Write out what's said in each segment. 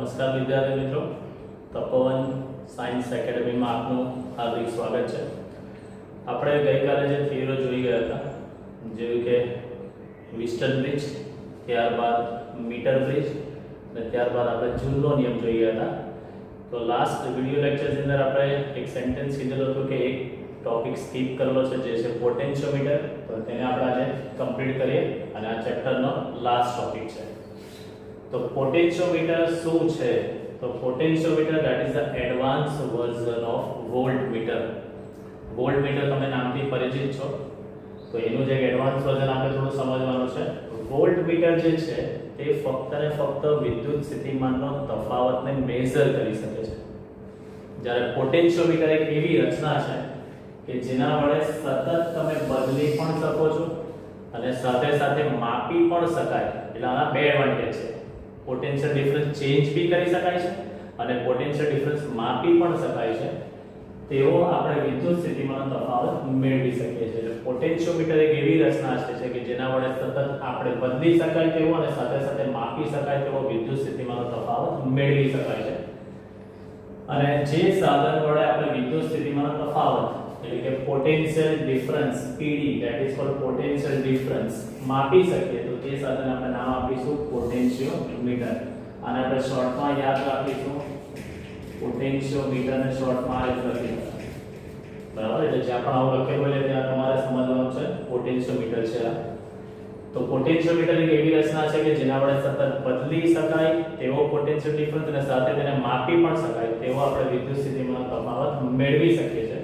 નમસ્કાર વિદ્યાર્થી મિત્રો, તપોવન સાયન્સ એકેડમીમાં આપનું હાર્દિક સ્વાગત છે। આપણે ગઈકાલે જે થિયરી જોઈ ગયા હતા, જેવી કે વિસ્ટન બ્રિજ, ત્યારબાદ મીટર બ્રિજ અને ત્યારબાદ આપણે જૂલનો નિયમ જોઈ ગયા હતા। તો લાસ્ટ વિડિયો લેક્ચરની અંદર આપણે એક સેન્ટેન્સ કીધેલું હતું કે એક ટોપિક સ્કીપ કરેલો છે, જે છે પોટેન્શિયોમીટર। તો તેને આપણે આજે કમ્પ્લીટ કરીએ અને આ ચેપ્ટરનો લાસ્ટ ટોપિક છે। तो पोटेंशियोमीटर શું છે? તો potentiometer that is the advance version of voltmeter. Voltmeter તમે નામથી પરિચિત છો, તો એનું જે એડવાન્સ વર્ઝન આપણે થોડું સમજવાનું છે। વોલ્ટમીટર જે છે તે ફક્ત ને ફક્ત વિદ્યુત સ્થિતિમાનનો તફાવતને મેઝર કરી શકે છે, જ્યારે પોટેન્શિયોમીટર એક એવી રચના છે કે જેના વડે સતત તમે બદલી પણ શકો છો અને સાથે સાથે માપી પણ શકાય। એટલે આના બે એડવાન્ટેજ છે। પોટેન્શિયલ ડિફરન્સ ચેન્જ બી કરી શકાય છે અને પોટેન્શિયલ ડિફરન્સ માપી પણ શકાય છે। તેઓ આપણે વિદ્યુત સ્થિતિમાનનો તફાવત મેળવી શકીએ છીએ। એટલે પોટેન્શિયોમીટર એક એવી રચના છે કે જેના વડે સતત આપણે બદલી શકાય તેવો અને સાથે સાથે માપી શકાય તેવો વિદ્યુત સ્થિતિમાનનો તફાવત મેળવી શકાય છે। અને જે સાધન વડે આપણે વિદ્યુત સ્થિતિમાનનો તફાવત એટલે કે potential difference PD that is called potential difference માપી શકીએ, તો તે સાધન આપણે નામ આપીશું પોટેન્શિયોમીટર। આને આપણે શોર્ટમાં યાદ રાખીશું પોટેન્શિયોમીટર ને શોર્ટમાં આ રીતે લખીશું, બરાબર। એટલે જ્યાં પણ આવું લખેલું હોય ત્યાં તમારે સમજવાનું છે પોટેન્શિયોમીટર છે આ। તો પોટેન્શિયોમીટર એક એવી રચના છે કે જેના વડે સતત બદલી શકાય તેવો પોટેન્શિયલ ડિફરન્સ અને સાથે તેને માપી પણ શકાય તેવો આપણે વિદ્યુત સ્થિતિમાનનો તફાવત મેળવી શકીએ છીએ।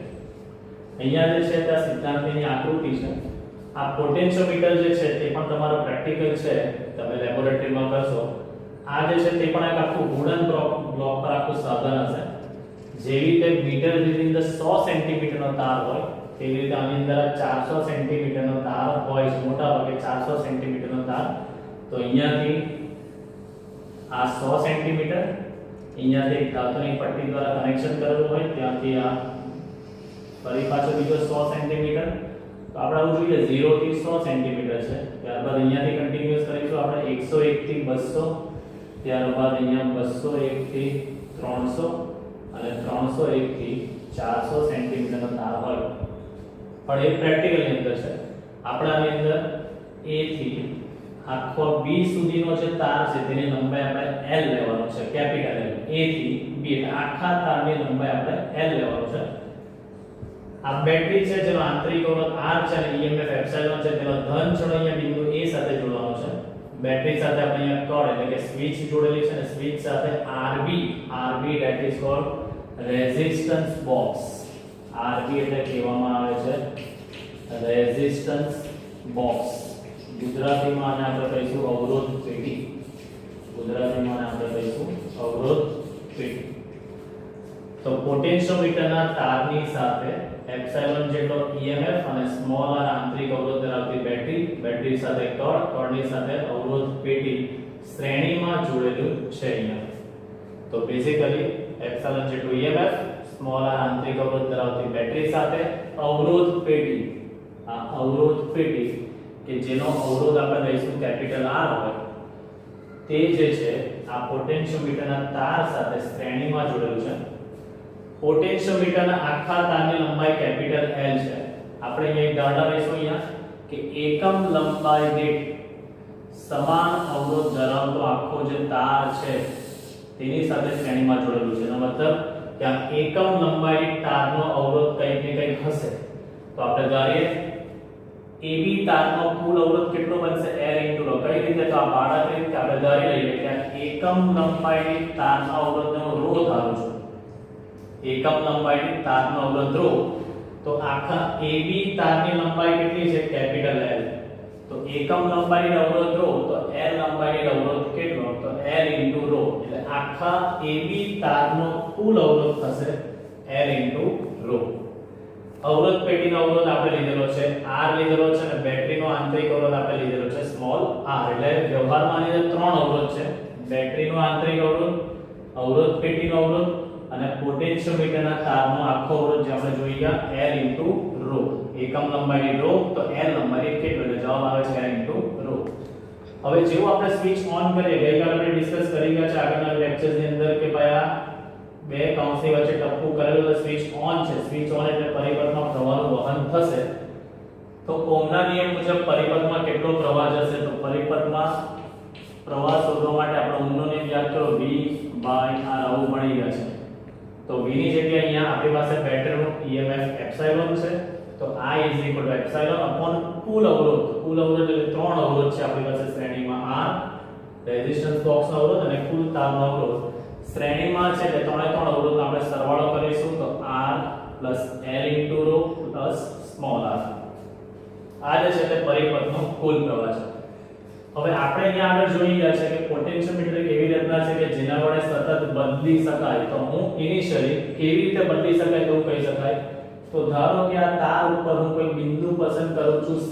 અહીંયા જે છે તે સિદ્ધાંતની આકૃતિ છે। આ પોટેન્શિયોમીટર જે છે તે પણ તમારો પ્રેક્ટિકલ છે, તમે લેબોરેટરીમાં કરશો। આ જે છે તે પણ એક આખું વુડન બ્લોક પર આખું સાધન હશે। જેવી રીતે મીટર દીઠ અંદર 100 સેન્ટીમીટરનો તાર હોય, તેવી રીતે આની અંદર 400 સેન્ટીમીટરનો તાર હોય છે, મોટા ભાગે 400 સેન્ટીમીટરનો તાર। તો અહીંયાથી આ 100 સેન્ટીમીટર, અહીંયાથી એક ધાતુની પટ્ટી દ્વારા કનેક્શન કરેલું હોય, ત્યાંથી આ ફરી પાછો બીજો 100 સેન્ટીમીટર। તો આપણે આવું જોઈએ 0 થી 100 સેન્ટીમીટર છે। ત્યારબાદ અહીંયાથી કન્ટિન્યુઅસ કરીશું આપણે 101 થી 200, ત્યારબાદ અહીંયા 201 થી 300 અને 301 થી 400 સેન્ટીમીટરનો તાર હોય। પણ એ પ્રેક્ટિકલની અંદર છે। આપણાની અંદર A થી આખો B સુધીનો જે તાર છે તેની લંબાઈ આપણે L લેવાનો છે, કેપિટલ L। A થી B એટલે આખા તારની લંબાઈ આપણે L લેવાનો છે। આ બેટરી છે જેનો આંતરિક અવરોધ R છે અને EMF એપ્સિલોન છે, તેનો ધન છેડો અહીંયા બિંદુ A સાથે જોડવાનો છે। બેટરી સાથે આપણે અહીંયા કોર્ડ એટલે કે સ્વિચ જોડેલી છે અને સ્વિચ સાથે RB that is called resistance box. RB એટલે કહેવામાં આવે છે રેઝિસ્ટન્સ બોક્સ। ગુજરાતીમાં આને આપણે કહીશું અવરોધ પેટી। ગુજરાતીમાં આને આપણે કહીશું અવરોધ પેટી। તો પોટેન્શિયોમીટરના તારની સાથે એપ્સિલોન જેટલો EMF અને સ્મોલ r આંતરિક અવરોધ ધરાવતી બેટરી સાથે કોર્ડની સાથે અવરોધ પેટી શ્રેણીમાં જોડેલું છે અહીંયા। તો બેઝિકલી એપ્સિલોન જેટલું EMF, સ્મોલ r આંતરિક અવરોધ ધરાવતી બેટરી સાથે અવરોધ પેટી। આ અવરોધ પેટી કે જેનો અવરોધ આપણે લઈશું કેપિટલ R હોય, તે જે છે આ પોટેન્શિયોમીટરના તાર સાથે શ્રેણીમાં જોડેલું છે। પોટેન્શિયોમીટરના આખા તારની લંબાઈ કેપિટલ L છે। આપણે અહીંયા એક દાખલા લઈશું અહીંયા કે એકમ લંબાઈ દીઠ સમાન અવરોધ ધરાવતો આખો જે તાર છે તેની સાથે શ્રેણીમાં જોડેલું છે। એનો મતલબ કે આ એકમ લંબાઈ દીઠ તારનો અવરોધ કંઈક ને કંઈક હશે। તો આપણે ધારીએ AB તારનો કુલ અવરોધ કેટલો બનશે? L * ρ। કઈ રીતે? તો આ બાળક રીતે આપણે ધારી લઈએ કે એકમ લંબાઈ દીઠ તારનો અવરોધનો ρ ધારું છું। એકમ લંબાઈની તારનો અવરોધ ρ, તો આખા AB તારની લંબાઈ કેટલી છે? Capital L। તો એકમ લંબાઈનો અવરોધ ρ, તો L લંબાઈનો અવરોધ કેટલો? તો L * ρ। એટલે આખા AB તારનો કુલ અવરોધ થશે L * ρ। અવરોધ પેટીનો અવરોધ આપણે લીધેલો છે R લીધેલો છે અને બેટરીનો આંતરિક અવરોધ આપણે લીધેલો છે સ્મોલ r। એટલે વ્યવહારમાં આની અંદર ત્રણ અવરોધ છે: બેટરીનો આંતરિક અવરોધ, અવરોધ પેટીનો અવરોધ અને પોટેન્શિયોમીટરના તારનો આખો અવરોધ જે આપણે જોઈ ગયા L * ρ। એકમ લંબાઈની ρ, તો L લંબાઈ કેટલો? એટલે જવાબ આવે છે L * ρ। હવે જેવું આપણે સ્વિચ ઓન કરીએ, ગઈકાલે આપણે ડિસ્કસ કરી ગયા છે આગળના લેક્ચર્સ ની અંદર કે ભાઈ આ બે કૌંસની વચ્ચે ટપકું કરેલું તો સ્વિચ ઓન છે, સ્વિચ ઓન એટલે પરિપથમાં પ્રવાહનું વહન થશે. તો ઓહમના નિયમ મુજબ પરિપથમાં કેટલો પ્રવાહ જશે? તો પરિપથમાં પ્રવાહ શોધવા માટે આપણે ઓહમનો નિયમ યાદ કરો, V/R આવું મળી ગયા છે. તો V ની જગ્યાએ અહીંયા આપણી પાસે બેટરીનું EMF એપ્સિલોન છે. તો I = એપ્સિલોન અપોન કુલ અવરોધ. કુલ અવરોધ એટલે ત્રણ અવરોધ છે આપણી પાસે શ્રેણીમાં, R રેઝિસ્ટન્સ બોક્સનો અવરોધ અને કુલ તારનો અવરોધ. શ્રેણીમાં છે એટલે ત્રણે ત્રણ અવરોધનો આપણે સરવાળો કરીશું. તો R + L * ρ + સ્મોલ r. આ જે છે તે પરિપથનો કુલ પ્રવાહ છે. હવે આપણે અહીંયા આગળ જોઈ ગયા છે કે પોટેન્શિયોમીટર એક એવી રચના છે કે જેના વડે સતત બદલી શકાય. તો હું ઇનિશિયલી કેવી રીતે બદલી શકાય તેવું કહી શકાય. તો ધારો કે આ તાર ઉપર હું કોઈ બિંદુ પસંદ કરું છું C.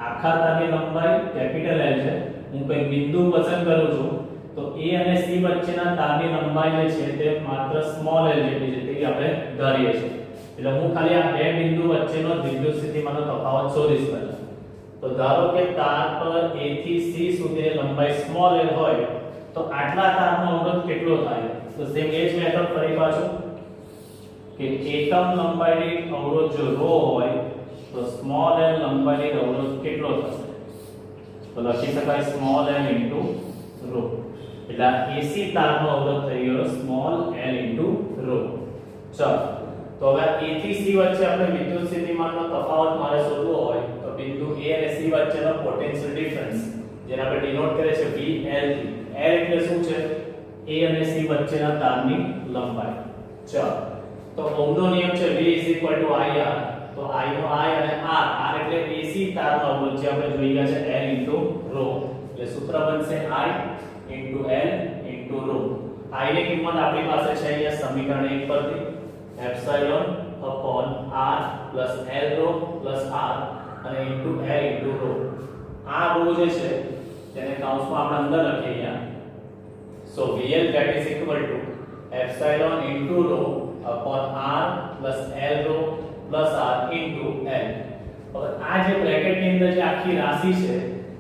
આખા તારની લંબાઈ કેપિટલ L છે. હું કોઈ બિંદુ પસંદ કરું છું તો A અને C વચ્ચેના તારની લંબાઈ જે છે તે માત્ર સ્મોલ l જેટલી છે તે આપણે ધારીએ છીએ. એટલે હું ખાલી આ બે બિંદુ વચ્ચેનો વિદ્યુત સ્થિતિમાનનો તફાવત શોધીશ પહેલા. તો ધારો કે તાર પર A થી C સુધીની લંબાઈ સ્મોલ l હોય તો આટલા તારનો અવરોધ કેટલો થાય? તો સેમ એ જ મેથડ ફરી પાછું કે એકમ લંબાઈ દીઠ અવરોધ જો ρ હોય તો સ્મોલ l લંબાઈ દીઠ અવરોધ કેટલો થશે? તો લખી શકાય સ્મોલ l * ρ. એટલે AC તારનો અવરોધ થઈ ગયો સ્મોલ l * ρ. ચાલો તો હવે A થી C વચ્ચે આપણે વિદ્યુત સ્થિતિમાનનો તફાવત મારે શોધવો હોય તો બિંદુ A અને C વચ્ચેનો પોટેન્શિયલ ડિફરન્સ જેને આપણે ડિનોટ કરીએ છીએ VL થી. L એટલે શું છે? A અને C વચ્ચેના તારની લંબાઈ. ચાલો તો ઓહમનો નિયમ છે V = IR. તો I નો I અને R એટલે AC તારનો અવરોધ જે આપણે જોઈ ગયા છે L * ρ. એટલે સૂત્ર બનશે I * L * ρ. I ની કિંમત આપણી પાસે છે અહીંયા સમીકરણ 1 પરથી epsilon upon R + L ρ + R અને * L * ρ. આ ρ જે છે તેને કૌંસમાં આપણે અંદર લખીએ અહીંયા. સો VL = epsilon * ρ upon R plus L rho plus R into L. હવે આ જે બ્રેકેટ ની અંદર જે આખી રાશિ છે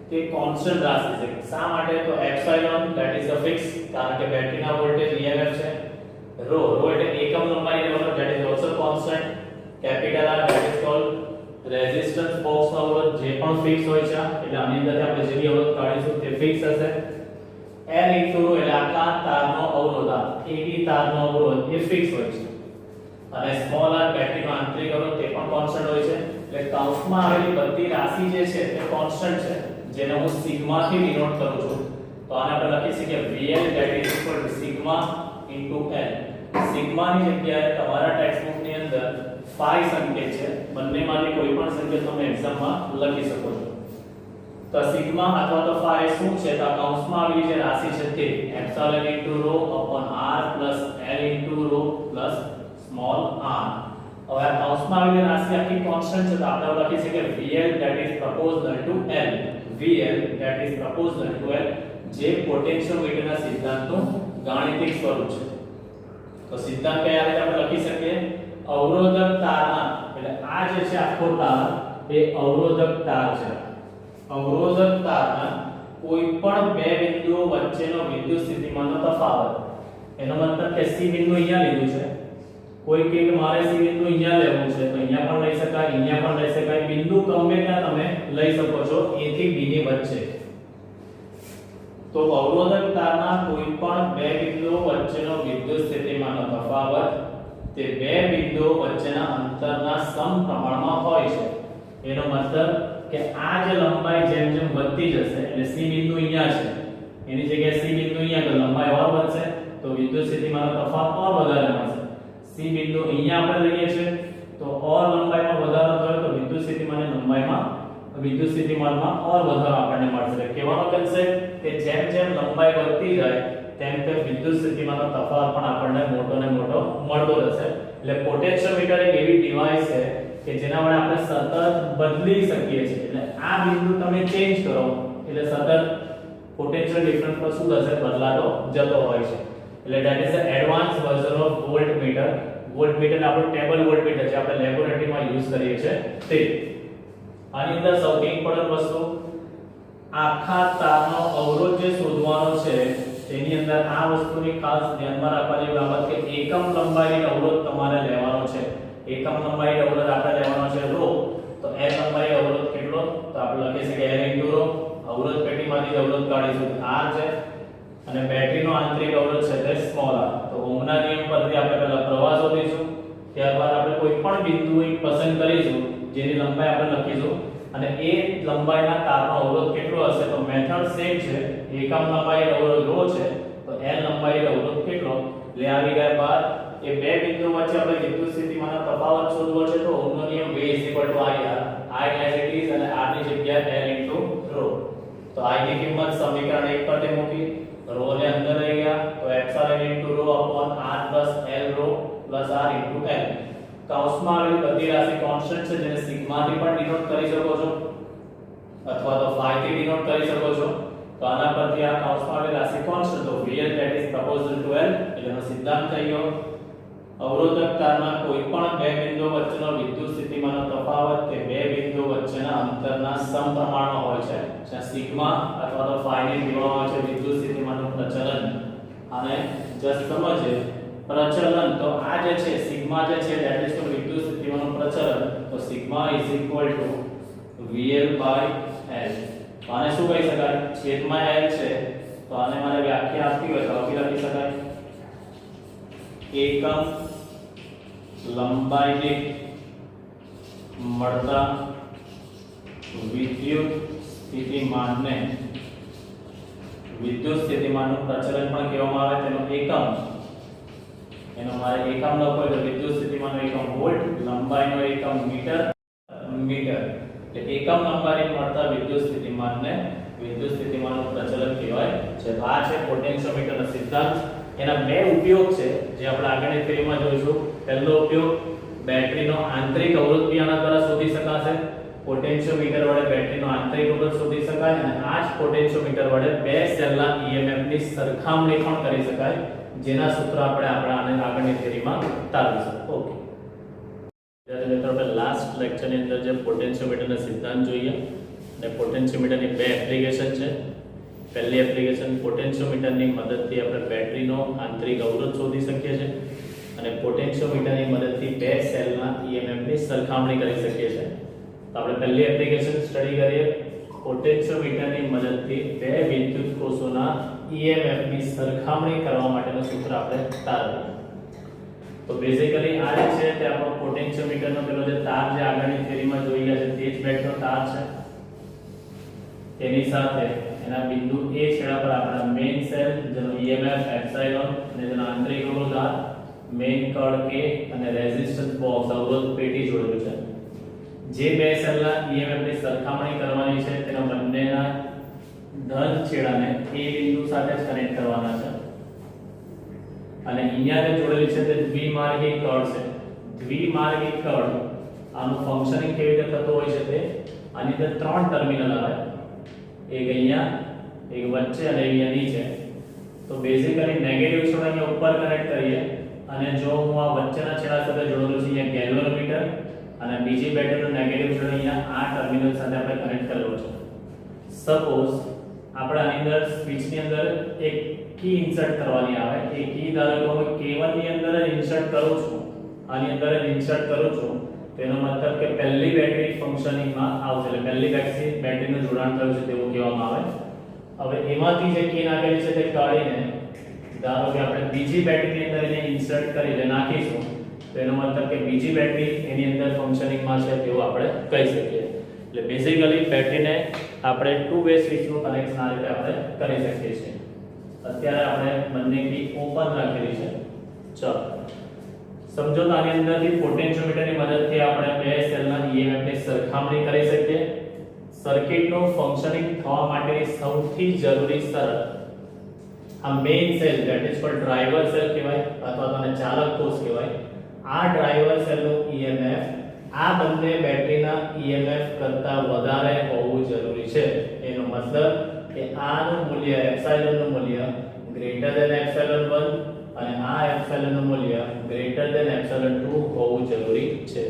તે કોન્સ્ટન્ટ રાશિ છે. શા માટે? તો epsilon that is a fix કારણ કે બેટરીના વોલ્ટેજ EMF છે. rho એટલે એકમ લંબાઈનો અવરોધ that is also constant. Capital R that is called resistance બોક્સનો અવરોધ જે પણ ફિક્સ હોય છે. એટલે આની અંદરથી આપણે જે બી અવરોધ કાઢીશું તે ફિક્સ હશે. L * ρ એટલે આખા તારનો અવરોધ, AB તારનો અવરોધ એ ફિક્સ હોય છે. અને સ્મોલ r બેટરીનો આંતરિક અવરોધ તે પણ કોન્સ્ટન્ટ હોય છે. એટલે કૌંસમાં આવેલી બધી રાશિ જે છે તે કોન્સ્ટન્ટ છે જેને હું સિગ્મા થી ડિનોટ કરું છું. તો આને આપણે લખી શકીએ VL = સિગ્મા * L. સિગ્માની જગ્યાએ તમારા ટેક્સ્ટબુક ની અંદર 5 સંકેત છે. બંનેમાંથી કોઈ પણ સંકેત તમે એક્ઝામમાં લખી શકો છો. તો સિગ્મા અથવા તો phi શું છે? તો કૌંસમાં આવેલી જે રાશિ છે તે epsilon * ρ upon R plus L * ρ plus small r. હવે આ કૌંસમાં આવેલી રાશિ આખી કોન્સ્ટન્ટ છે તો આપણે લખી શકીએ VL that is proportional to L. VL that is proportional to L જે પોટેન્શિયોમીટરના સિદ્ધાંતનું ગાણિતિક સ્વરૂપ છે. તો સિદ્ધાંત કયા રીતે આપણે લખી શકીએ? અવરોધક તારના એટલે આ જે છે આખો તાર એ અવરોધક તાર છે. અવરોધક તારના કોઈ પણ બે બિંદુઓ વચ્ચેનો વિદ્યુત સ્થિતિમાનનો તફાવત. એનો મતલબ કે C બિંદુ અહીંયા લીધું છે. કોઈ કે મારે C બિંદુ અહીંયા લેવું છે તો અહીંયા પણ લઈ શકાય, અહીંયા પણ લઈ શકાય. બિંદુ ગમે ત્યાં તમે લઈ શકો છો A થી B ની વચ્ચે. તો અવરોધક તારના કોઈ પણ બે બિંદુઓ વચ્ચેનો વિદ્યુત સ્થિતિમાનનો તફાવત તે બે બિંદુઓ વચ્ચેના અંતરના સમપ્રમાણમાં હોય છે. એનો મતલબ કે આ જે લંબાઈ જેમ જેમ વધતી જશે એટલે C બિંદુ અહીંયા છે એની જગ્યાએ C બિંદુ અહીંયા તો લંબાઈ ઓર વધશે તો વિદ્યુત સ્થિતિમાનનો તફાવત ઓર વધારે મળશે. C બિંદુ અહીંયા આપણે લઈએ છીએ તો ઓર લંબાઈમાં વધારો થયો તો વિદ્યુત સ્થિતિમાનમાં ઓર વધારો આપણને મળશે. કહેવાનો કન્સેપ્ટ કે જેમ જેમ લંબાઈ વધતી જાય તેમ તેમ વિદ્યુત સ્થિતિમાનનો તફાવત પણ આપણને મોટો ને મોટો મળતો રહેશે. એટલે પોટેન્શિયોમીટર એક એવી ડિવાઇસ છે કે જેના વડે આપણે સતત બદલી શકીએ છીએ. એટલે આ બિંદુ તમે ચેન્જ કરો એટલે સતત પોટેન્શિયલ ડિફરન્સ પર શું થશે? બદલાતો જતો હોય છે. એટલે that is the advanced version of voltmeter. Voltmeter આપણું ટેબલ વોલ્ટમીટર જે આપણે લેબોરેટરીમાં યુઝ કરીએ છીએ તે. આની અંદર સૌથી ઇમ્પોર્ટન્ટ વસ્તુ આખા તારનો અવરોધ જે શોધવાનો છે તેની અંદર આ વસ્તુની ખાસ ધ્યાનમાં રાખવાની બાબત કે એકમ લંબાઈ અવરોધ તમારે લેવાનો છે. એકમ લંબાઈ અવરોધ આપણે લેવાનો છે ρ. તો l લંબાઈ અવરોધ કેટલો? તો આપણે લખી શકીએ l * ρ. અવરોધ પેટીમાંથી અવરોધ કાઢીશું r છે અને બેટરીનો આંતરિક અવરોધ છે તે સ્મોલ r. તો ઓહમના નિયમ પરથી આપણે પહેલા પ્રવાહ શોધીશું, ત્યારબાદ આપણે કોઈ પણ બિંદુ પસંદ કરીશું જેની લંબાઈ આપણે લખીશું અને એ લંબાઈના તારનો અવરોધ કેટલો હશે? તો મેથડ સેમ છે. એકમ લંબાઈ અવરોધ ρ છે તો l લંબાઈ અવરોધ કેટલો? લે આવી ગયા બાર. એ બે બિંદુ વચ્ચે આપણે વિદ્યુત સ્થિતિમાનનો તફાવત શોધવો છે તો ઓહમનો નિયમ V = I as it is અને r ની જગ્યાએ l * ρ. તો I ની કિંમત સમીકરણ 1 પર મૂકી, ρ ને અંદર લઈ ગયા તો epsilon * ρ r plus l ρ plus r into l. કૌંસમાં આવેલી બધી રાશિ કોન્સ્ટન્ટ છે જેને સિગ્મા થી પણ ડિનોટ કરી શકો છો અથવા તો phi થી ડિનોટ કરી શકો છો. તો આના પરથી આ કૌંસમાં આવેલી રાશિ કોન્સ્ટન્ટ તો Vl that is proportional to L એટલેનો સિદ્ધાંત થઈ ગયો. અવરોધક તારના કોઈ પણ બે બિંદુઓ વચ્ચેનો વિદ્યુત સ્થિતિમાનનો તફાવત તે બે બિંદુઓ વચ્ચેના અંતરના સમપ્રમાણમાં હોય છે. જ્યાં સિગ્મા અથવા તો phi ને કહેવામાં આવે છે વિદ્યુત સ્થિતિમાનનું પ્રચલન. અને જસ્ટ સમજે પ્રચલન તો આ જે છે સિગ્મા જે છે that is to વિદ્યુત સ્થિતિમાનનું પ્રચલન. તો સિગ્મા = VL / L. આને શું કહી શકાય? છેદમાં L છે તો આને મારે વ્યાખ્યા આપવી હોય તો આવી લખી શકાય એકમ લંબાઈને મળતા વિદ્યુત સ્થિતિમાનને વિદ્યુત સ્થિતિમાનનું પ્રચલન પણ કહેવામાં આવે. તેનો એકમ એનો મારે એકમ લખો તો વિદ્યુત સ્થિતિમાનનો એકમ વોલ્ટ, લંબાઈનો એકમ મીટર. એટલે એકમ લંબાઈને મળતા વિદ્યુત સ્થિતિમાનને વિદ્યુત સ્થિતિમાનનું પ્રચલન કહેવાય છે. તો આ છે પોટેન્શિયોમીટરનો સિદ્ધાંત. એના બે ઉપયોગ છે જે આપણે આગળની થિયરીમાં જોઈશું. પહેલો ઉપયોગ બેટરીનો આંતરિક અવરોધ બી આના દ્વારા શોધી શકાશે. પોટેન્શિયોમીટર વડે બેટરીનો આંતરિક અવરોધ શોધી શકાય અને આ જ પોટેન્શિયોમીટર વડે બે સેલના EMF ની સરખામણી પણ કરી શકાય, જેના સૂત્ર આપણે આગળની થિયરીમાં તારવીશું. ઓકે વિદ્યાર્થી મિત્રો, આપણે લાસ્ટ લેક્ચરની અંદર જે પોટેન્શિયોમીટરનો સિદ્ધાંત જોઈએ અને પોટેન્શિયોમીટરની બે એપ્લિકેશન છે. પહેલી એપ્લિકેશન પોટેન્શિયોમીટરની મદદથી આપણે બેટરીનો આંતરિક અવરોધ શોધી શકીએ છીએ અને પોટેન્શિયોમીટરની મદદથી બે સેલના EMF ની સરખામણી કરી શકીએ છીએ. તો આપણે પહેલી એપ્લિકેશન સ્ટડી કરીએ. પોટેન્શિયોમીટરની મદદથી બે વિદ્યુત કોષોના EMF ની સરખામણી કરવા માટેનું સૂત્ર આપણે તારવીએ. તો બેઝિકલી આ જે છે તે આપણો પોટેન્શિયોમીટરનો પેલો જે તાર જે આગળની થિયરીમાં જોઈ ગયા છે તે જ બેટનો તાર છે. તેની સાથે એના બિંદુ A છેડા પર આપણા મેઇન સેલ જેનો EMF એપ્સિલોન અને જેનો આંતરિક અવરોધ R, મેઇન કળ K અને રેઝિસ્ટન્સ બોક્સ અવરોધ પેટી જોડેલું છે. જે બે સેલના EMF ની સરખામણી કરવાની છે તેના બંનેના ધન છેડાને A બિંદુ સાથે જ કનેક્ટ કરવાના છે. અને અહીંયા જે જોડેલી છે તે દ્વિમાર્ગી કળ છે. દ્વિમાર્ગી કળ આનું ફંક્શનિંગ કેવી રીતે થતું હોય છે તે આની અંદર ત્રણ ટર્મિનલ આવે, એક અહીંયા, એક વચ્ચે અને અહીંયા નીચે. તો બેઝિકલી નેગેટિવ છેડો અહીંયા ઉપર કનેક્ટ કરીએ અને જો હું આ વચ્ચેના છેડા સાથે જોડેલું છે અહીંયા ગેલ્વેનોમીટર અને બીજી બેટરીનો નેગેટિવ છેડો અહીંયા આ ટર્મિનલ સાથે આપણે કનેક્ટ કરેલો છે. સપોઝ આપણે આની અંદર સ્વિચની અંદર એક કી ઇન્સર્ટ કરવાની આવે. એ કી ધારો કે હું K1 ની અંદર જ ઇન્સર્ટ કરું છું, આની અંદર જ ઇન્સર્ટ કરું છું, તેનો મતલબ કે પહેલી બેટરી ફંક્શનિંગમાં આવશે, એટલે પહેલી બેટરીનું જોડાણ થયું છે તેવું કહેવામાં આવે. હવે એમાંથી જે કી નાખેલી છે તે કાઢીને ધારો કે આપણે બીજી બેટરીની અંદર એને ઇન્સર્ટ કરીને નાખીશું તો એનો મતલબ કે બીજી બેટરી એની અંદર ફંક્શનિંગમાં છે તેવું આપણે કહી શકીએ. એટલે બેઝિકલી બેટરીને આપણે ટુ વે સ્વિચનું કનેક્શન આ રીતે આપણે કરી શકીએ છીએ. અત્યારે આપણે બંને કી ઓપન રાખેલી છે. ચલો સમજો તો આની અંદરથી પોટેન્શિયોમીટરની મદદથી આપણે બે સેલના EMF ની સરખામણી કરી શકીએ. સર્કિટનું ફંક્શનિંગ થવા માટેની સૌથી જરૂરી શરત આ main cell that is called driver cell કહેવાય અથવા તો આને ચાલક કોષ કહેવાય. આ ડ્રાઈવર સેલનું EMF આ બંને બેટરીના EMF કરતા વધારે હોવું જરૂરી છે. એનો મતલબ કે આનું મૂલ્ય એપ્સિલોનનું મૂલ્ય ગ્રેટર ધેન એપ્સિલોન 1 અને આ એપ્સિલોનનું મૂલ્ય ગ્રેટર ધેન એપ્સિલોન 2 હોવું જરૂરી છે.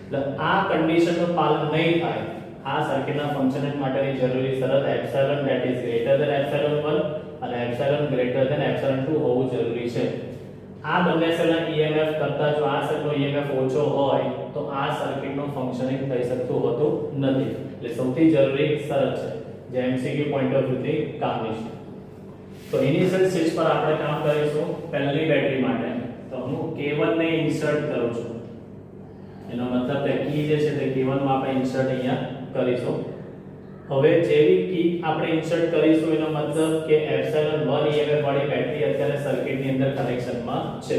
એટલે આ કન્ડિશનનું પાલન નહીં થાય, આ સર્કિટના ફંક્શન માટેની જરૂરી શરત epsilon that is greater than epsilon 1 અને એપ્સિલોન ગ્રેટર ધેન એપ્સિલોન 2 હોવું જરૂરી છે. આ બંને સેલના EMF કરતા જો આ સેલનો EMF ઓછો હોય તો આ સર્કિટનું ફંક્શનિંગ થઈ શકતું હોતું નથી. એટલે સૌથી જરૂરી શરત છે જે MCQ પોઈન્ટ ઓફ વ્યૂ થી કામની છે. તો ઇનિશિયલ સ્ટેજ પર આપણે કામ કરીશું પહેલી બેટરી માટે. તો હું K1 ને ઇન્સર્ટ કરું છું. એનો મતલબ કે કી જે છે તે K1 માં આપણે ઇન્સર્ટ અહીંયા કરીશું. હવે જેવી કી આપણે ઇન્સર્ટ કરીશું એનો મતલબ કે એપ્સિલોન 1 EMF વાળી બેટરી અત્યારે સર્કિટની અંદર કનેક્શનમાં છે.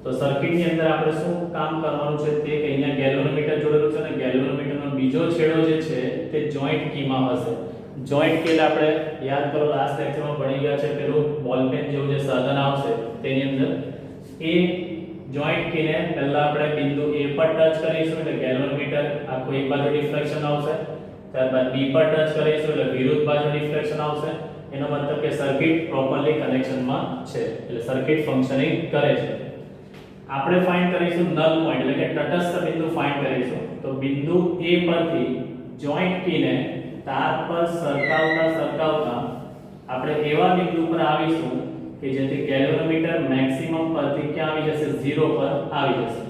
તો સર્કિટની અંદર આપણે શું કામ કરવાનું છે તે કે અહીંયા ગેલ્વેનોમીટર જોડેલું છે અને ગેલ્વેનોમીટરનો બીજો છેડો જે છે તે જોઈન્ટ કીમાં હશે. જોઈન્ટ કી આપણે યાદ કરો લાસ્ટ લેક્ચરમાં ભણી ગયા છે પેલું બોલ પેન જેવું જે સાધન આવશે તેની અંદર એ જોઈન્ટ કીને પહેલા આપણે બિંદુ A પર ટચ કરીશું એટલે ગેલ્વેનોમીટર આખું એક બાજુ ડિફ્લેક્શન આવશે. ત્યારબાદ B પર ટચ કરીશું એટલે વિરુદ્ધ બાજુ ડિફ્લેક્શન આવશે. એનો મતલબ કે સર્કિટ પ્રોપરલી કનેક્શનમાં છે એટલે સર્કિટ ફંક્શનિંગ કરે છે. આપણે ફાઇન્ડ કરીશું નલ પોઈન્ટ એટલે કે તટસ્થ બિંદુ ફાઇન્ડ કરીશું. તો બિંદુ A પરથી જોઈન્ટ કીને તાર પર સરકાવતા આપણે એવા બિંદુ પર આવીશું કે જેથી ગેલ્વેનોમીટર મેક્સિમમ પરથી ક્યાં આવી જશે 0 પર આવી જશે.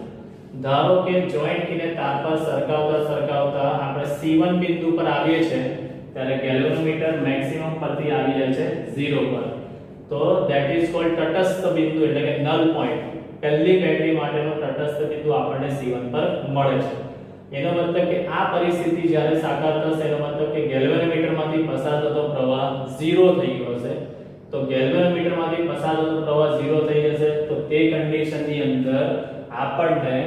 ધારો કે જોઈન્ટ કીને તાર પર સરકાવતા આપણે C1 બિંદુ પર આવીએ છે ત્યારે ગેલ્વેનોમીટર મેક્સિમમ પરથી આવી જાય છે 0 પર. તો ધેટ ઇઝ કોલ્ડ તટસ્થ બિંદુ એટલે કે નલ પોઈન્ટ. પહેલી બેટરી માટેનો તટસ્થ બિંદુ આપણને C1 પર મળે છે. એનો મતલબ કે આ પરિસ્થિતિ જ્યારે સાકાર થશે એનો મતલબ કે ગેલ્વેનોમીટરમાંથી પસાર થતો પ્રવાહ 0 થઈ ગયો છે. તો ગેલ્વેનોમીટરમાંથી પસાર થતો પ્રવાહ 0 થઈ જશે. તો તે કન્ડિશનની અંદર આપણને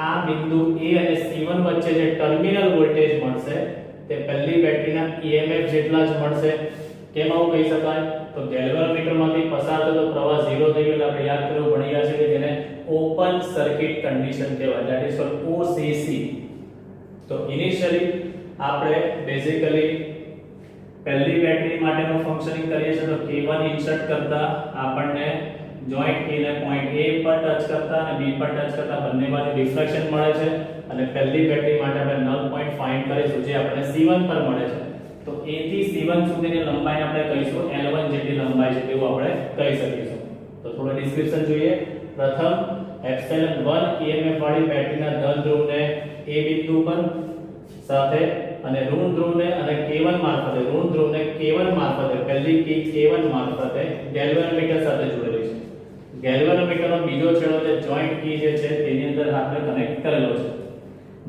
આ બિંદુ A અને C1 વચ્ચે જે ટર્મિનલ વોલ્ટેજ મળશે તે પહેલી બેટરીના EMF જેટલા જ મળશે. કેમ આવું કહી શકાય? તો ગેલ્વેનોમીટરમાંથી પસાર થતો પ્રવાહ 0 થઈ ગયો એટલે આપણે યાદ કરવું ભણી ગયા છે કે જેને ઓપન સર્કિટ કન્ડિશન કહેવાય. That is called OCC. તો ઇનિશિયલી આપણે બેઝિકલી પહેલી બેટરી માટેનું ફંક્શનિંગ કરીએ છીએ. તો K1 ઇન્સર્ટ કરતા આપણને જોઈન્ટ કીને પોઈન્ટ A પર ટચ કરતા અને B પર ટચ કરતા બંને બાજુ ડિફ્લેક્શન મળે છે અને પહેલી બેટરી માટે આપણે નલ પોઈન્ટ ફાઇન્ડ કરીશું જે આપણને C1 પર મળે છે. તો A થી C1 સુધીની લંબાઈ આપણે કહીશું L1 જેટલી લંબાઈ છે તેવું આપણે કહી શકીશું. તો થોડું ડિસ્ક્રિપ્શન જોઈએ. પ્રથમ એપ્સિલોન 1 EMF વાળી બેટરીના ધન ધ્રુવને A બિંદુ પર સાથે અને ઋણ ધ્રુવને અને K1 મારફતે ઋણ ધ્રુવને K1 મારફતે પહેલી કી K1 મારફતે ગેલ્વેનોમીટર સાથે જોડેલી છે. ગેલ્વેનોમીટરનો બીજો છેડો જે જોઈન્ટ કી જે છે તેની અંદર આપણે કનેક્ટ કરેલો છે.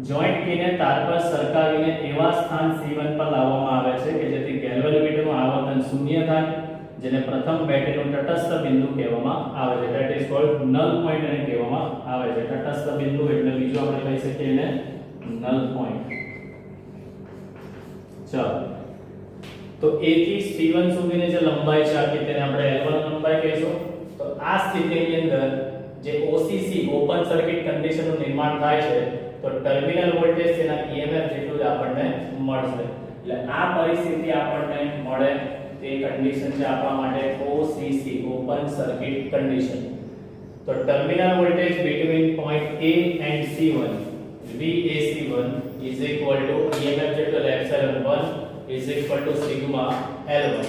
જોઈન્ટ કીને તાર પર સરકાવીને એવા સ્થાન C1 પર લાવવામાં આવે છે કે જેથી ગેલ્વેનોમીટરનું આવર્તન શૂન્ય થાય જેને પ્રથમ બેટરીનું તટસ્થ બિંદુ કહેવામાં આવે છે. That is called null point એને કહેવામાં આવે છે. તટસ્થ બિંદુ એટલે બીજું આપણે કહી શકીએ એને નલ પોઈન્ટ. ચાલો તો A થી C1 સુધીની જે લંબાઈ છે આખી તેને આપણે L1 લંબાઈ કહીશું. તો આ સ્થિતિની અંદર જે OCC ઓપન સર્કિટ કન્ડિશનનું નિર્માણ થાય છે તો ટર્મિનલ વોલ્ટેજ તેના EMF જેટલું જ આપણને મળશે. એટલે આ પરિસ્થિતિ આપણને મળે તે કન્ડિશન છે આપણા માટે OCC ઓપન સર્કિટ કન્ડિશન. તો terminal voltage between point A and C1 VAC1 is equal to EMF જેટલો epsilon 1 is equal to sigma L1.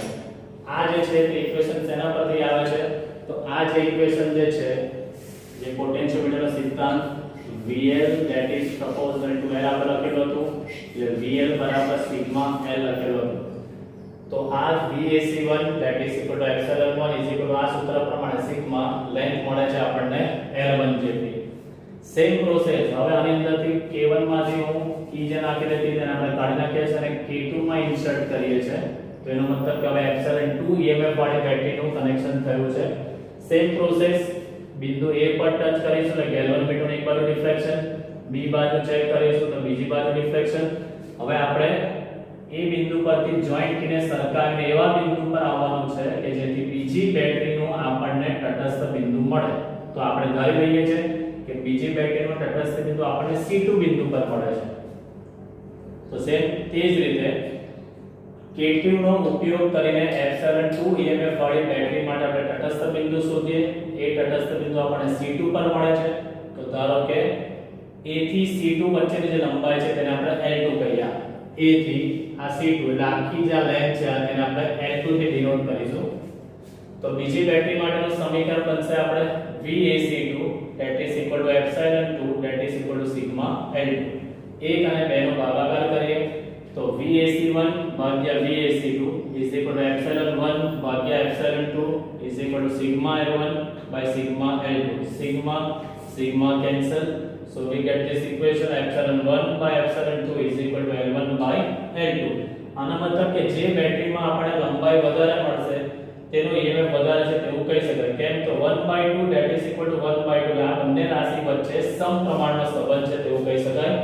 આ જે છે તે ઇક્વેશન શેના પરથી આવે છે? તો આ જે ઇક્વેશન જે છે જે પોટેન્શિયોમીટરનો સિદ્ધાંત VL that is proportional to L આપણે લખેલું હતું એટલે VL બરાબર સિગ્મા L લખેલું હતું. તો આ VAC1 that is equal to epsilon 1 is equal to આ સૂત્ર પ્રમાણે સિગ્મા લેન્થ મળે છે આપણને L1 જેટલી. સેમ પ્રોસેસ હવે આની અંદરથી K1 માંથી હું કી જે નાખી હતી તેને આપણે કાઢી નાખીએ છીએ અને K2 માં ઇન્સર્ટ કરીએ છીએ. તો એનો મતલબ કે હવે epsilon 2 EMF વાળી બેટરીનું કનેક્શન થયું છે. સેમ પ્રોસેસ બિંદુ A પર ટચ કરીશું એટલે ગેલ્વેનોમીટરનું એક બાજુ ડિફ્લેક્શન, B બાજુ ચેક કરીશું તો બીજી બાજુ ડિફ્લેક્શન. હવે આપણે એ બિંદુ પરથી જોઈન્ટ કીને સરકાવીને એવા બિંદુ પર આવવાનું છે કે જેથી બીજી બેટરીનું આપણને તટસ્થ બિંદુ મળે. તો આપણે ધારી લઈએ છીએ કે બીજી બેટરીનું તટસ્થ બિંદુ આપણને C2 બિંદુ પર મળે છે. તો સેમ તે જ રીતે K2 નો ઉપયોગ કરીને એપ્સિલોન 2 EMF વાળી બેટરી માટે આપણે તટસ્થ બિંદુ શોધીએ. એ તટસ્થ બિંદુ આપણને C2 પર મળે છે. તો ધારો કે A થી C2 વચ્ચેની જે લંબાઈ છે તેને આપણે L2 કહીએ. A થી આ C2 એટલે આખી જે લેન્થ છે તેને આપણે L2 થી ડિનોટ કરીશું. તો બીજી બેટરી માટેનું સમીકરણ બનશે આપણે VAC2 that is equal to epsilon 2 that is equal to sigma L2. 1 અને 2 નો ભાગાકાર કરીએ તો VAC1 ભાગ્યા VAC2 is equal to epsilon 1 ભાગ્યા epsilon 2 is equal to sigma L1 by sigma L2. Sigma cancel, so we get this equation epsilon 1 by epsilon 2 is equal to L1 by L2. આનો મતલબ કે જે બેટરીમાં આપણે લંબાઈ વધારે મળશે તેનો EMF વધારે છે તેવું કહી શકાય. કેમ તો 1/2 that is equal to 1/2 આ બંને રાશિ વચ્ચે સમપ્રમાણનો સંબંધ છે તેવું કહી શકાય.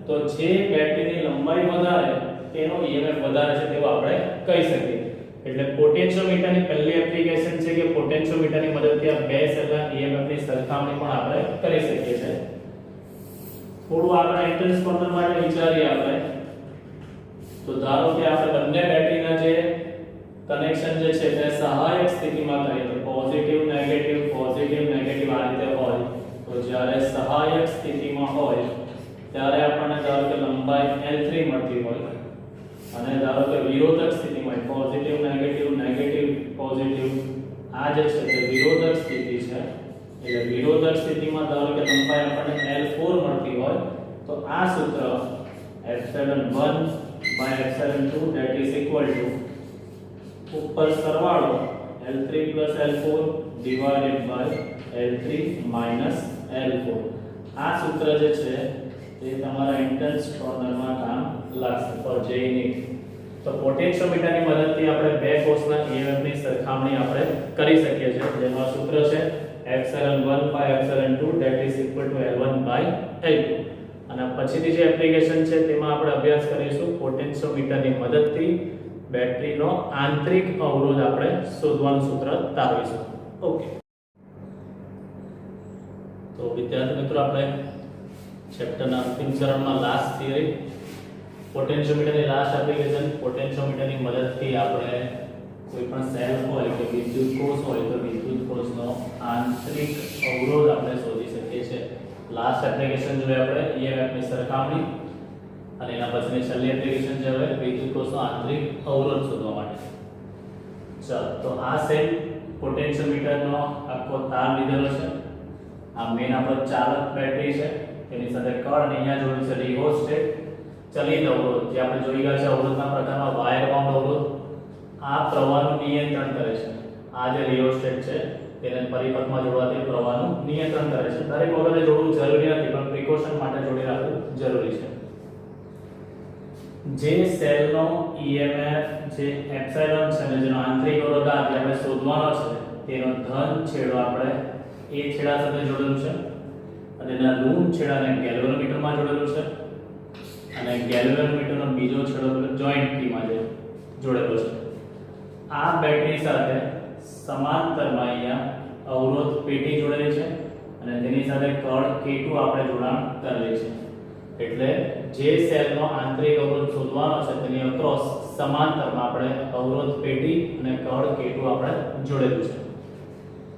તો જે બેટરીની લંબાઈ વધારે તેનો EMF વધારે છે તેવું આપણે કહી શકીએ. એટલે પોટેન્શિયોમીટરની પહેલી એપ્લિકેશન છે કે પોટેન્શિયોમીટરની મદદથી આ બે સગા EMF ની સરખામણી પણ આપણે કરી શકીએ છીએ. થોડું આગળ એન્ટ્રન્સ કોર્નર માટે વિચારીએ આપણે. તો ધારો કે આપણે બંને બેટરીના જે કનેક્શન જે છે તે સહાયક સ્થિતિમાં કરીએ તો પોઝિટિવ નેગેટિવ આ રીતે હોય. તો જ્યારે સહાયક સ્થિતિમાં હોય ત્યારે આપણને ધારો કે લંબાઈ L3 મળતી હોય અને ધારો કે વિરોધક સ્થિતિમાં પોઝિટિવ પોઝિટિવ આ જે છે તે વિરોધક સ્થિતિ છે. એટલે વિરોધક સ્થિતિમાં ધારો કે લંબાઈ આપણને L4 મળતી હોય તો આ સૂત્ર epsilon 1 by epsilon 2 that is equal to ઉપર સરવાળો L3 plus L4 divided by L3 minus L4. આ સૂત્ર જે છે તે તમારા એન્ટ્રન્સ કોર્નરમાં કામ લાગશે ફોર JEE. તો પોટેન્શિયોમીટરની મદદથી આપણે બે કોષના EMF ની સરખામણી આપણે કરી શકીએ છીએ. જેનું સૂત્ર છે epsilon 1 by epsilon 2 that is equal to L1 by L2. અને પછીની જે એપ્લિકેશન છે તેમાં આપણે અભ્યાસ કરીશું પોટેન્શિયોમીટરની મદદથી બેટરીનો આંતરિક અવરોધ આપણે શોધવાનું સૂત્ર તારવીશું. ઓકે, તો વિદ્યાર્થી મિત્રો આપણે ચેપ્ટરના અંતિમ ચરણમાં લાસ્ટ થિયરી પોટેન્શિયોમીટરની લાસ્ટ એપ્લિકેશન પોટેન્શિયોમીટરની મદદથી આપણે કોઈ પણ સેલ હોય કે વિદ્યુત કોષ હોય તો વિદ્યુત કોષનો આંતરિક અવરોધ આપણે શોધી શકીએ છીએ. લાસ્ટ એપ્લિકેશન જોઈએ આપણે EMF ની સરખામણી અને એના પછીની છેલ્લી એપ્લિકેશન છે હવે વિદ્યુત કોષનો આંતરિક અવરોધ શોધવા માટે. ચાલો, તો આ સેમ પોટેન્શિયોમીટરનો આખો તાર લીધેલો છે. આ મેઇન આપણો ચાલક બેટરી છે, તેની સાથે કળ અને અહીંયા જોડેલું છે રિઓસ્ટેટ ચલિત અવરોધ જે આપણે જોઈ ગયા છે અવરોધના પ્રકારમાં વાયર બાઉન્ડ અવરોધ. આ પ્રવાહનું નિયંત્રણ કરે છે. આ જે રિઓસ્ટેટ છે તેને પરિપથમાં જોડવાથી પ્રવાહનું નિયંત્રણ કરે છે. દરેક વખતે જોડવું જરૂરી નથી પણ પ્રિકોશન માટે જોડી રાખવું જરૂરી છે. જે સેલનો EMF જે એપ્સિલોન છે અને જેનો આંતરિક અવરોધ આપણે શોધવાનો છે તેનો ધન છેડો આપણે એ છેડા સાથે જોડેલું છે અને એના ઋણ છેડાને ગેલ્વેનોમીટરમાં જોડેલું છે અને ગેલ્વેનોમીટરનો બીજો છેડો જોઈન્ટ કીમાં જોડેલો છે. આ બેટરી સાથે સમાંતરમાં અહીંયા અવરોધ પેટી જોડેલી છે અને તેની સાથે કળ K2 આપણે જોડાણ કરેલી છે. એટલે જે સેલનો આંતરિક અવરોધ શોધવાનો છે તેની અક્રોસ સમાંતરમાં આપણે અવરોધ પેટી અને કળ K2 આપણે જોડેલું છે.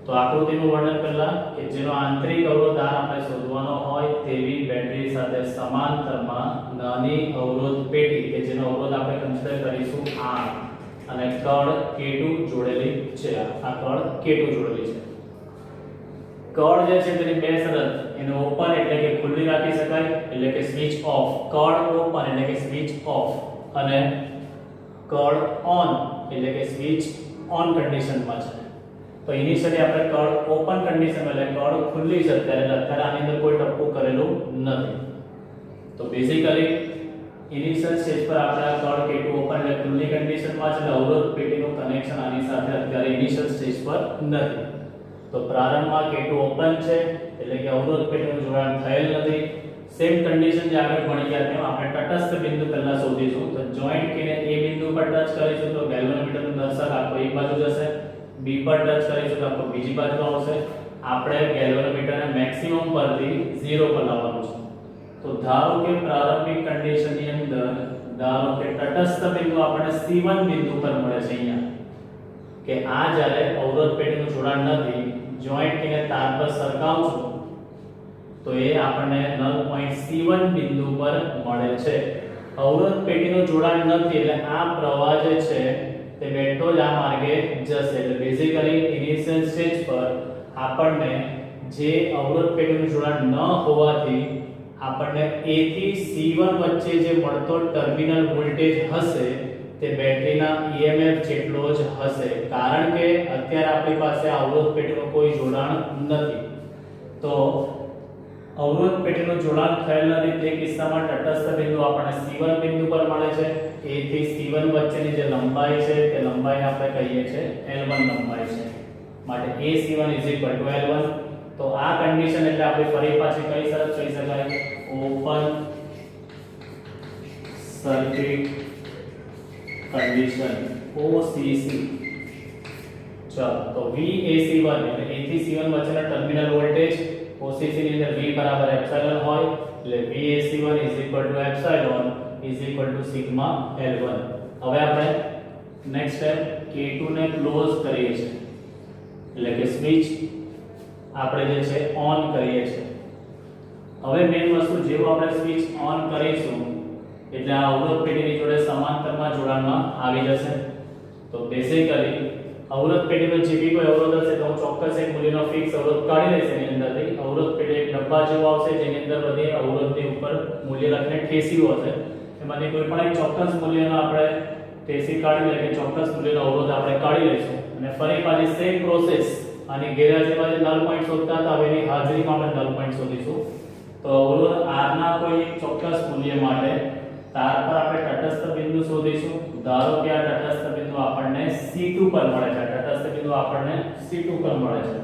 તો આકૃતિનું વર્ણન પહેલા કે જેનો આંતરિક અવરોધ R આપણે શોધવાનો હોય તેવી બેટરી સાથે સમાંતરમાં નાની અવરોધ પેટી કે જેનો અવરોધ આપણે કન્સિડર કરીશું R અને કળ K2 જોડેલી છે. આ કળ K2 જોડેલી છે. કળ જે છે તેની બે શરત એને ઓપન એટલે કે ખુલ્લી રાખી શકાય એટલે કે સ્વિચ ઓફ. કળ ઓપન એટલે કે સ્વિચ ઓફ અને કળ ઓન એટલે કે સ્વિચ ઓન કન્ડિશનમાં છે. તો ઇનિશિયલી આપણે કળ ઓપન કન્ડિશન એટલે કળ ખુલ્લી છે અત્યારે આની અંદર કોઈ ટપકું કરેલું નથી. તો બેઝિકલી ઇનિશિયલ સ્ટેજ પર આપણે કળ K2 ઓપન એટલે ખુલ્લી કન્ડિશનમાં છે એટલે અવરોધ પેટીનું કનેક્શન આની સાથે અત્યારે ઇનિશિયલ સ્ટેજ પર નથી. તો પ્રારંભમાં K2 ઓપન છે એટલે કે અવરોધ પેટીનું જોડાણ થયેલ નથી. સેમ કન્ડિશન જે આગળ ભણી ગયા તેમ આપણે તટસ્થ બિંદુ પહેલા શોધીશું. તો જોઈન્ટ કીને A બિંદુ પર ટચ કરીશું તો ગેલ્વેનોમીટરનું દર્શક આખો એક બાજુ જશે. B પર ટચ કરીશું તો આખો બીજી બાજુ આવશે. આપણે ગેલ્વેનોમીટરને મેક્સિમમ પરથી 0 પર લાવવાનું છે. તો ધારો કે પ્રારંભિક કન્ડિશનની અંદર ધારો કે તટસ્થ બિંદુ આપણને C1 બિંદુ પર મળે છે અહીંયા કે આ જ્યારે અવરોધ પેટીનું જોડાણ નથી જોઈન્ટ કીને તાર પર સરકાવશું તો એ આપણને નલ પોઈન્ટ C1 બિંદુ પર મળે છે. અવરોધ પેઢીનું જોડાણ નથી એટલે આ પ્રવાહ જે છે તે બેઠો જ આ માર્ગે જશે એટલે બેઝિકલી ઇનિશિયલ સ્ટેજ પર આપણને જે અવરોધ પેઢીનું જોડાણ ન હોવાથી આપણને A થી C1 વચ્ચે જે મળતો ટર્મિનલ વોલ્ટેજ હશે તે બેટરીના EMF જેટલો જ હશે કારણ કે અત્યારે આપણી પાસે અવરોધ પેઢીનું કોઈ જોડાણ નથી તો અવરોધ પેઢીનું જોડાણ થયેલ નથી તે કિસ્સામાં તટસ્થ બિંદુ આપણને C1 બિંદુ પર મળે છે A થી C1 વચ્ચેની જે લંબાઈ છે તે લંબાઈને આપણે કહીએ છીએ L1 લંબાઈ છે માટે AC1 L1 તો આ કન્ડિશન એટલે આપણે ફરી પાછી કઈ શરત કહી શકાય ઓપન સર્કિટ કન્ડિશન OCC ચલો તો VAC1 એટલે A થી C1 વચ્ચેના ટર્મિનલ વોલ્ટેજ OCC ની અંદર V બરાબર એપ્સિલોન હોય એટલે VAC1 એપ્સિલોન સિગ્મા L1 હવે આપણે નેક્સ્ટ સ્ટેપ K2 ને ક્લોઝ કરીએ છીએ એટલે કે સ્વિચ આપણે જે છે ઓન કરીએ છીએ હવે મેઈન વસ્તુ જેવું આપણે સ્વિચ ઓન કરીશું એટલે આ અવરોધ પેઢીની જોડે સમાંતરમાં જોડાણમાં આવી જશે તો બેઝિકલી અવરોધ પેઢીનો જે બી કોઈ અવરોધ હશે તો હું ચોક્કસ એક મૂલ્યનો ફિક્સ અવરોધ કાઢી લઈશ એની અંદરથી અવરોધ પેઢી એક ડબ્બા જેવો આવશે જેની અંદર બધી અવરોધની ઉપર મૂલ્ય લખીને ઠેસીઓ હશે એમાંથી કોઈ પણ એક ચોક્કસ મૂલ્યનો આપણે ઠેસી કાઢી લઈએ કે ચોક્કસ મૂલ્યનો અવરોધ આપણે કાઢી લઈશું અને ફરી પાછી સેમ પ્રોસેસ અને ગેરહાજરીમાં જે નલ પોઈન્ટ શોધતા હતા હવે એની હાજરીમાં આપણે નલ પોઈન્ટ શોધીશું તો અવરોધ R ના કોઈ એક ચોક્કસ મૂલ્ય માટે તાર પર આપણે તટસ્થ બિંદુ શોધીશું ધારો કે આ તટસ્થ બિંદુ આપણને C2 પર મળે છે તટસ્થ બિંદુ આપણને C2 પર મળે છે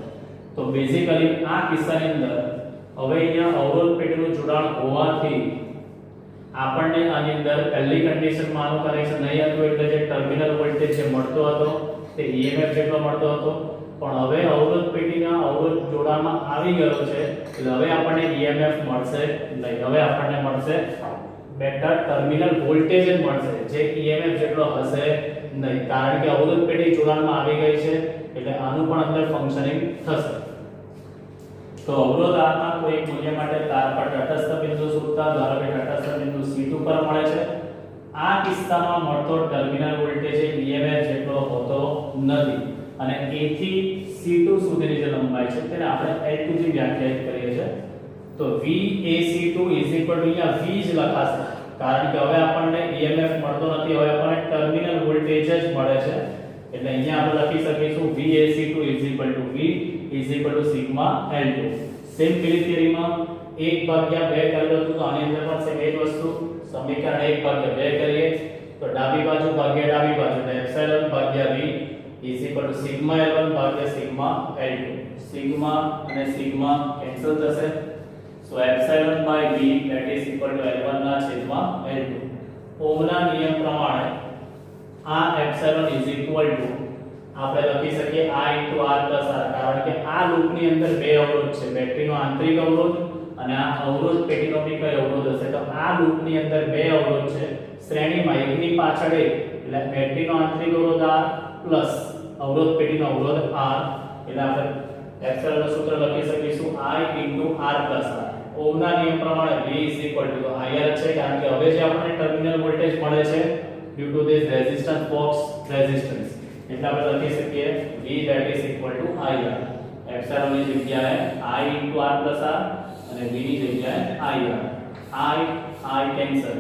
તો બેઝિકલી આ કિસ્સાની અંદર હવે અહીંયા અવરોધ પેઢીનું જોડાણ હોવાથી આપણને આની અંદર પહેલી કન્ડિશનમાં આનું કનેક્શન નહીં હતું એટલે જે ટર્મિનલ વોલ્ટેજ જે મળતો હતો તે EMF જેટલો મળતો હતો પણ હવે અવરોધ પેઢીના અવરોધ જોડાણમાં આવી ગયો છે એટલે હવે આપણને EMF મળશે નહીં હવે આપણને મળશે બેટર ટર્મિનલ વોલ્ટેજ જ મળશે જે EMF જેટલો હશે નહીં કારણ કે અવરોધ પેઢી જોડાણમાં આવી ગઈ છે એટલે આનું પણ અંદર ફંક્શનિંગ થશે તો અવરોધ R ના કોઈ એક મૂલ્ય માટે તાર પર તટસ્થ બિંદુ શોધતા ધારો કે તટસ્થ બિંદુ C2 પર મળે છે આ કિસ્સામાં મળતો ટર્મિનલ વોલ્ટેજ EMF જેટલો હોતો નથી અને A થી C2 સુધીની જે લંબાઈ છે તેને આપણે L2 થી વ્યાખ્યાયિત કરીએ છીએ તો VAC2 અહીંયા V જ લખાશે કારણ કે હવે આપણને EMF મળતો નથી હવે આપણને ટર્મિનલ વોલ્ટેજ જ મળે છે એટલે અહીંયા આપણે લખી શકીશું VAC2 સિગ્મા L2 સેમ પેલી થિયરીમાં 1/2 કરેલું હતું તો આની અંદર પણ સેમ એ જ વસ્તુ સમીકરણ 1/2 કરીએ તો ડાબી બાજુ ભાગ્યા ડાબી બાજુ એટલે એપ્સિલોન ભાગ્યા V સિગ્મા L1 ભાગ્યા સિગ્મા L2 સિગ્મા અને સિગ્મા કેન્સલ થશે so epsilon by V that is equal to L1 ના છેદમાં L2 ઓહમના નિયમ પ્રમાણે આ epsilon is equal to આપણે લખી શકીએ I * R + R કારણ કે આ લૂપની અંદર બે અવરોધ છે બેટરીનો આંતરિક અવરોધ અને આ અવરોધ પેઢીનો બી કઈ અવરોધ હશે તો આ લૂપની અંદર બે અવરોધ છે શ્રેણીમાં એકની પાછળ એક એટલે બેટરીનો આંતરિક અવરોધ R પ્લસ અવરોધ પેઢીનો અવરોધ R એટલે આપણે epsilon નું સૂત્ર લખી શકીશું I * R + R ઓહમના નિયમ પ્રમાણે V IR છે કારણ કે હવે જે આપણને ટર્મિનલ વોલ્ટેજ મળે છે due to this resistance box resistance એટલે આપણે લખી શકીએ V that is equal to IR epsilon ની જગ્યાએ I * R + R અને V ની જગ્યાએ I કેન્સલ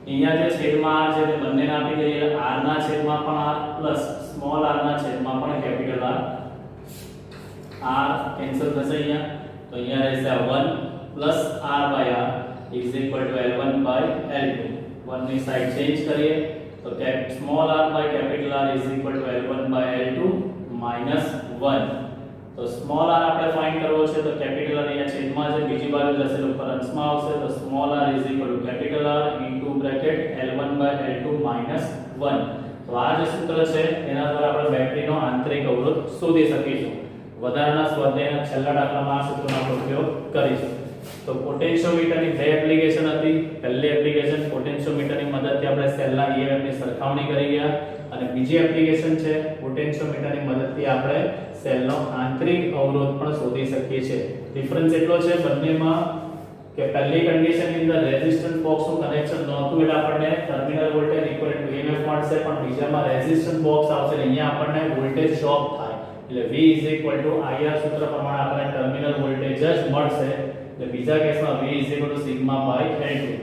અહીંયા જે છેદમાં R છે તે બંનેને આપી દઈએ R ના છેદમાં પણ R પ્લસ સ્મોલ r ના છેદમાં પણ કેપિટલ R કેન્સલ થશે અહીંયા તો અહીંયા રહેશે 1 r/r is equal to L1 by L2 1 ની સાઈડ ચેન્જ કરીએ તો small r by capital R is equal to L1 by L2 minus 1 તો સ્મોલ r આપણે ફાઇન્ડ કરવો છે તો કેપિટલ R અહીંયા છેદમાં છે બીજી બાજુ જશે તો ઉપર અંશમાં આવશે તો small r is equal to capital R into bracket L1 by L2 minus 1 તો આ જે સૂત્ર છે એના દ્વારા આપણે બેટરીનો આંતરિક અવરોધ શોધી શકીશું વધારાના સ્વાધ્યાયના છેલ્લા દાખલામાં આ સૂત્રનો આપણે ઉપયોગ કરીશું તો પોટેન્શિયોમીટરની બે એપ્લિકેશન હતી પહેલી એપ્લિકેશન પોટેન્શિયોમીટરની મદદથી આપણે સેલના EMF ની સરખામણી કરી ગયા અને બીજી એપ્લિકેશન છે પોટેન્શિયોમીટરની મદદથી આપણે સેલનો આંતરિક અવરોધ પણ શોધી શકીએ છીએ ડિફરન્સ એટલો છે બંનેમાં કે પહેલી કન્ડિશન ની અંદર રેઝિસ્ટન્સ બોક્સ નું કનેક્શન નહોતું એટલે આપણને terminal voltage equal to EMF મળશે, પણ બીજામાં રેઝિસ્ટન્સ બોક્સ આવશે એટલે અહીંયા આપણને વોલ્ટેજ ડ્રોપ થાય એટલે V IR સૂત્ર પ્રમાણે આપણને ટર્મિનલ વોલ્ટેજ જ મળશે. એટલે બીજા કેસમાં V σ/L2.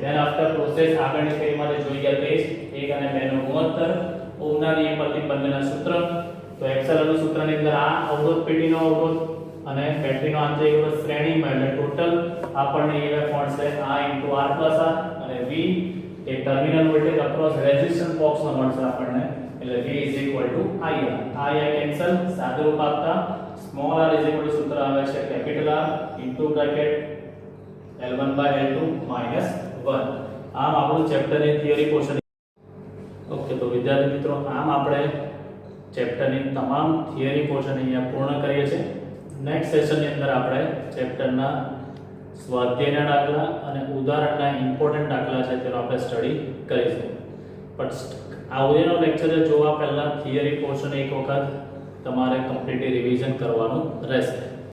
Than after process આગળની સ્ટેપ માટે જોઈ ગયા તે 1 અને 2 નો ગુણોત્તર, ઓહમના નિયમ પરથી બંનેના સૂત્ર. તો XL નું સૂત્રની અંદર આ અવરોધ પેઢીનો અવરોધ અને બેટરીનો આંતરિક અવરોધ શ્રેણીમાં એટલે ટોટલ આપણને EMF મળશે I × R + R અને V એ ટર્મિનલ વોલ્ટેજ અક્રોસ રેઝિસ્ટન્સ બોક્સમાં મળશે આપણને એટલે V IR. I કેન્સલ, સાદુરૂપ આપતા સ્મોલ r સૂત્ર આવે છે capital R into bracket L1/L2 - 1. આમ આપણું ચેપ્ટરની થિયરી પોર્શન. ઓકે, તો વિદ્યાર્થી મિત્રો આમ આપણે ચેપ્ટરની તમામ થિયરી પોર્શન અહીંયા પૂર્ણ કરીએ છીએ. નેક્સ્ટ સેશનની અંદર આપણે ચેપ્ટરના સ્વાધ્યાયના દાખલા અને ઉદાહરણના ઇમ્પોર્ટન્ટ દાખલા છે તેનો આપણે સ્ટડી કરીશું. પણ આ ઓડિયોનો લેક્ચર જોવા પહેલા થિયરી પોર્શન એક વખત તમારે કમ્પ્લીટલી રિવિઝન કરવાનું રહેશે.